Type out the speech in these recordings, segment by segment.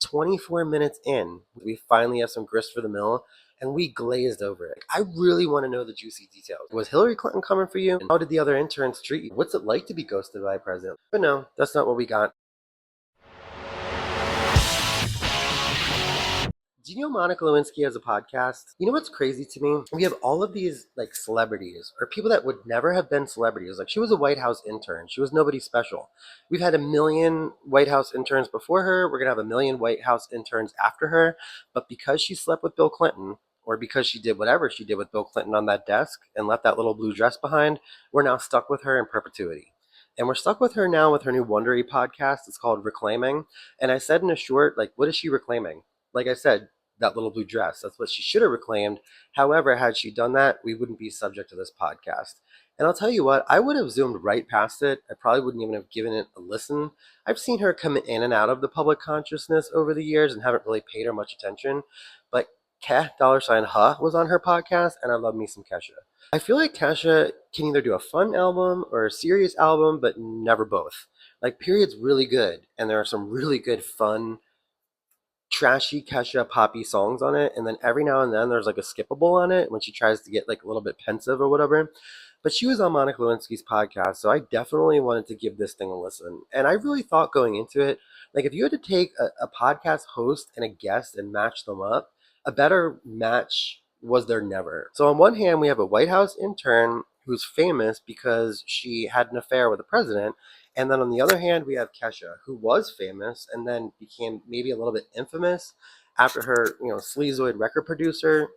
24 minutes in, we finally have some grist for the mill and we glazed over it. I really want to know the juicy details. Was Hillary Clinton coming for you? How did the other interns treat you? What's it like to be ghosted by a president? But no, that's not what we got. Do you know Monica Lewinsky has a podcast? You know what's crazy to me? We have all of these like celebrities or people that would never have been celebrities. Like she was a White House intern. She was nobody special. We've had a million White House interns before her. We're going to have a million White House interns after her. But because she slept with Bill Clinton, or because she did whatever she did with Bill Clinton on that desk and left that little blue dress behind, we're now stuck with her in perpetuity. And we're stuck with her now with her new Wondery podcast. It's called Reclaiming. And I said in a short, like, what is she reclaiming? Like I said, that little blue dress. That's what she should have reclaimed. However, had she done that, we wouldn't be subject to this podcast. And I'll tell you what, I would have zoomed right past it. I probably wouldn't even have given it a listen. I've seen her come in and out of the public consciousness over the years and haven't really paid her much attention. But $Huh was on her podcast, and I love me some Kesha. I feel like Kesha can either do a fun album or a serious album, but never both. Like, Period's really good, and there are some really good, fun, trashy Kesha poppy songs on it, and then every now and then there's like a skippable on it when she tries to get like a little bit pensive or whatever. But she was on Monica Lewinsky's podcast, so I definitely wanted to give this thing a listen. And I really thought going into it, like if you had to take a podcast host and a guest and match them up, a better match was there never. So on one hand, we have a White House intern who's famous because she had an affair with the president. And then on the other hand, we have Kesha, who was famous and then became maybe a little bit infamous after her, sleazoid record producer,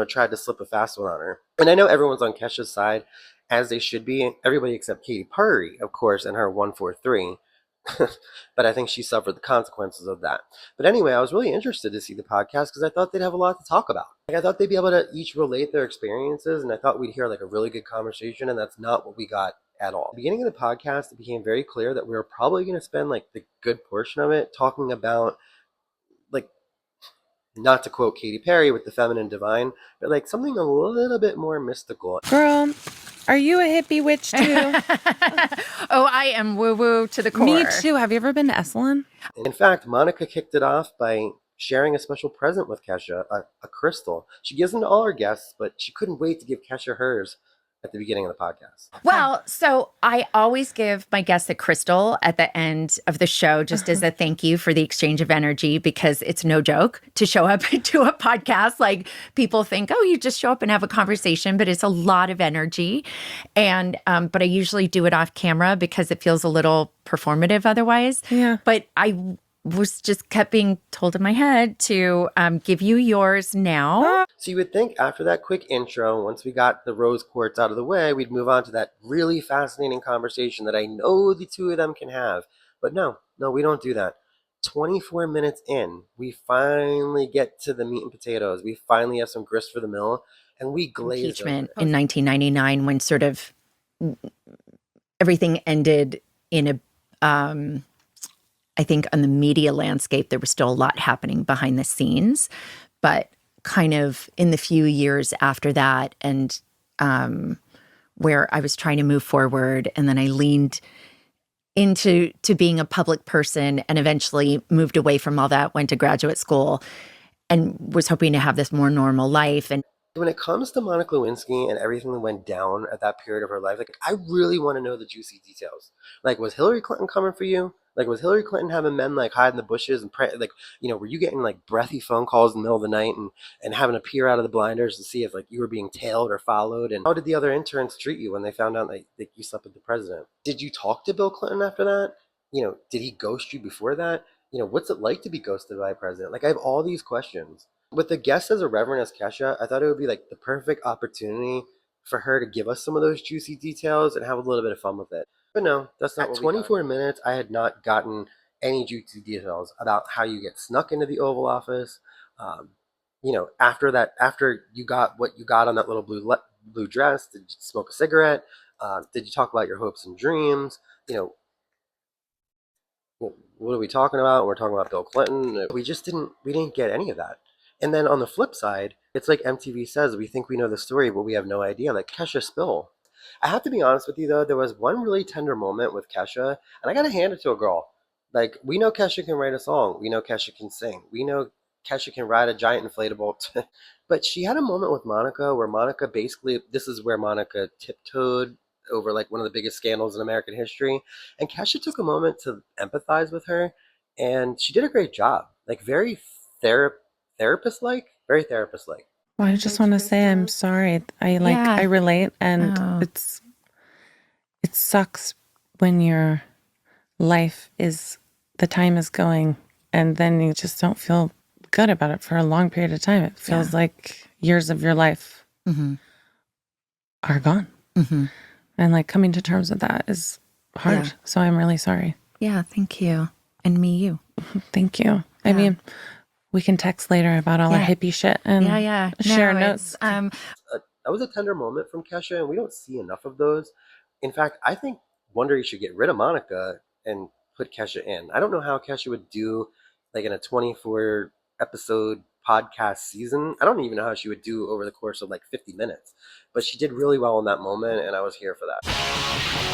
tried to slip a fast one on her. And I know everyone's on Kesha's side, as they should be. Everybody except Katy Perry, of course, and her 143. But I think she suffered the consequences of that. But anyway, I was really interested to see the podcast because I thought they'd have a lot to talk about. Like I thought they'd be able to each relate their experiences, and I thought we'd hear like a really good conversation, and that's not what we got at all. At the beginning of the podcast, it became very clear that we were probably going to spend like the good portion of it talking about, like, not to quote Katy Perry with the feminine divine, but like something a little bit more mystical. Girl, are you a hippie witch too? Oh, I am woo-woo to the core. Me too. Have you ever been to Esalen? In fact, Monica kicked it off by sharing a special present with Kesha, a crystal. She gives them to all her guests, but she couldn't wait to give Kesha hers at the beginning of the podcast. Well, so I always give my guests a crystal at the end of the show just as a thank you for the exchange of energy, because it's no joke to show up to a podcast. Like people think, oh, you just show up and have a conversation, but it's a lot of energy. And but I usually do it off camera because it feels a little performative otherwise. Yeah. But I was just kept being told in my head to give you yours now. So you would think after that quick intro, once we got the rose quartz out of the way, we'd move on to that really fascinating conversation that I know the two of them can have. But no, we don't do that. 24 minutes in, we finally get to the meat and potatoes. We finally have some grist for the mill, and we glaze Impeachment in 1999 when sort of everything ended in a I think on the media landscape, there was still a lot happening behind the scenes, but kind of in the few years after that, and where I was trying to move forward, and then I leaned into being a public person and eventually moved away from all that, went to graduate school, and was hoping to have this more normal life. And when it comes to Monica Lewinsky and everything that went down at that period of her life, like I really want to know the juicy details. Like, was Hillary Clinton coming for you? Like, was Hillary Clinton having men like hide in the bushes and pray? Like, were you getting like breathy phone calls in the middle of the night and having to peer out of the blinders to see if like you were being tailed or followed? And how did the other interns treat you when they found out that you slept with the president? Did you talk to Bill Clinton after that? Did he ghost you before that? What's it like to be ghosted by a president? Like, I have all these questions. With the guest as irreverent as Kesha, I thought it would be like the perfect opportunity for her to give us some of those juicy details and have a little bit of fun with it. But no, that's not what 24 minutes, I had not gotten any juicy details about how you get snuck into the Oval Office. After you got what you got on that little blue dress, did you smoke a cigarette? Did you talk about your hopes and dreams? What are we talking about? We're talking about Bill Clinton. We didn't get any of that. And then on the flip side, it's like MTV says, we think we know the story, but we have no idea. Like Kesha Spill. I have to be honest with you, though. There was one really tender moment with Kesha, and I got to hand it to a girl. Like, we know Kesha can write a song. We know Kesha can sing. We know Kesha can ride a giant inflatable. But she had a moment with Monica where Monica basically, this is where Monica tiptoed over like one of the biggest scandals in American history. And Kesha took a moment to empathize with her. And she did a great job. Like, very therapist-like. Very therapist-like. Well, I just want to say I'm sorry. I relate, and Oh. it sucks when your life is the time is going, and then you just don't feel good about it for a long period of time. It feels like years of your life are gone, and like coming to terms with that is hard. Yeah. So I'm really sorry. Yeah, thank you. And me, you. Thank you. I mean, we can text later about all our hippie shit and share notes. That was a tender moment from Kesha, and we don't see enough of those. In fact, I think Wondery should get rid of Monica and put Kesha in. I don't know how Kesha would do like in a 24 episode podcast season. I don't even know how she would do over the course of like 50 minutes. But she did really well in that moment, and I was here for that.